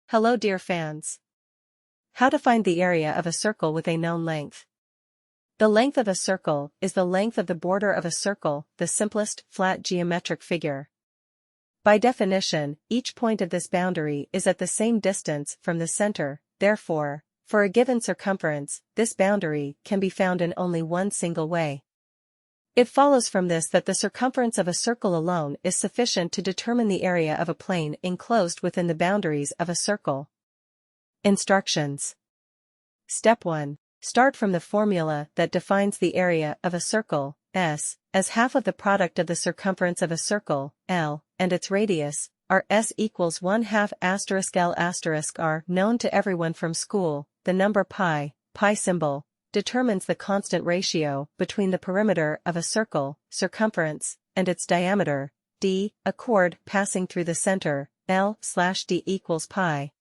Hello dear fans. How to find the area of a circle with a known length. The length of a circle is the length of the border of a circle, the simplest, flat geometric figure. By definition, each point of this boundary is at the same distance from the center, therefore, for a given circumference, this boundary can be found in only one single way. It follows from this that the circumference of a circle alone is sufficient to determine the area of a plane enclosed within the boundaries of a circle. Instructions. Step 1. Start from the formula that defines the area of a circle, S, as half of the product of the circumference of a circle, L, and its radius, r. S equals 1/2 *L** r. Known to everyone from school, the number pi symbol, determines the constant ratio between the perimeter of a circle, circumference, and its diameter, d, a chord passing through the center, L/d equals pi.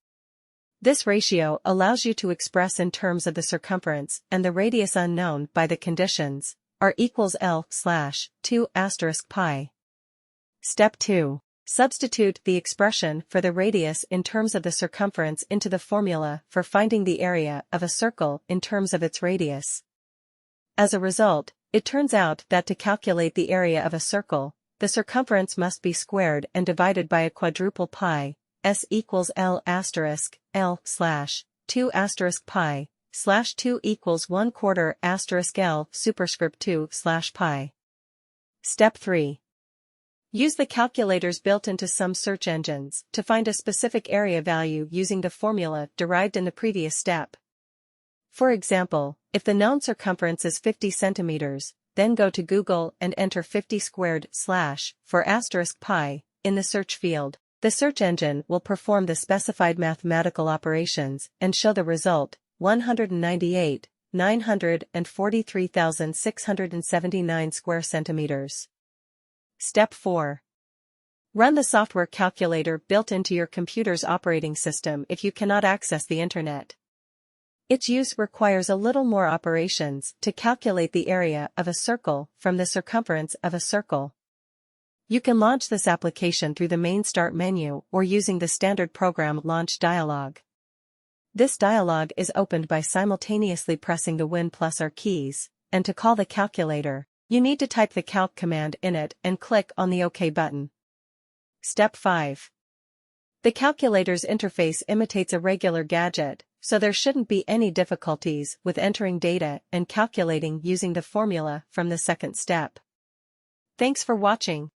This ratio allows you to express in terms of the circumference and the radius unknown by the conditions, r equals L/2 * pi. Step 2. Substitute the expression for the radius in terms of the circumference into the formula for finding the area of a circle in terms of its radius. As a result, it turns out that to calculate the area of a circle, the circumference must be squared and divided by a quadruple pi. S equals L*, L/2 * pi, /2 equals 1/4 L superscript 2 /pi. Step 3. Use the calculators built into some search engines to find a specific area value using the formula derived in the previous step. For example, if the known circumference is 50 centimeters, then go to Google and enter 50 squared for *pi in the search field. The search engine will perform the specified mathematical operations and show the result, 198,943,679 square centimeters. Step 4. Run the software calculator built into your computer's operating system if you cannot access the internet. Its use requires a little more operations to calculate the area of a circle from the circumference of a circle. You can launch this application through the main Start menu or using the standard program Launch dialog. This dialog is opened by simultaneously pressing the Win+R keys, and to call the calculator, you need to type the calc command in it and click on the OK button. Step 5. The calculator's interface imitates a regular gadget, so there shouldn't be any difficulties with entering data and calculating using the formula from the second step. Thanks for watching.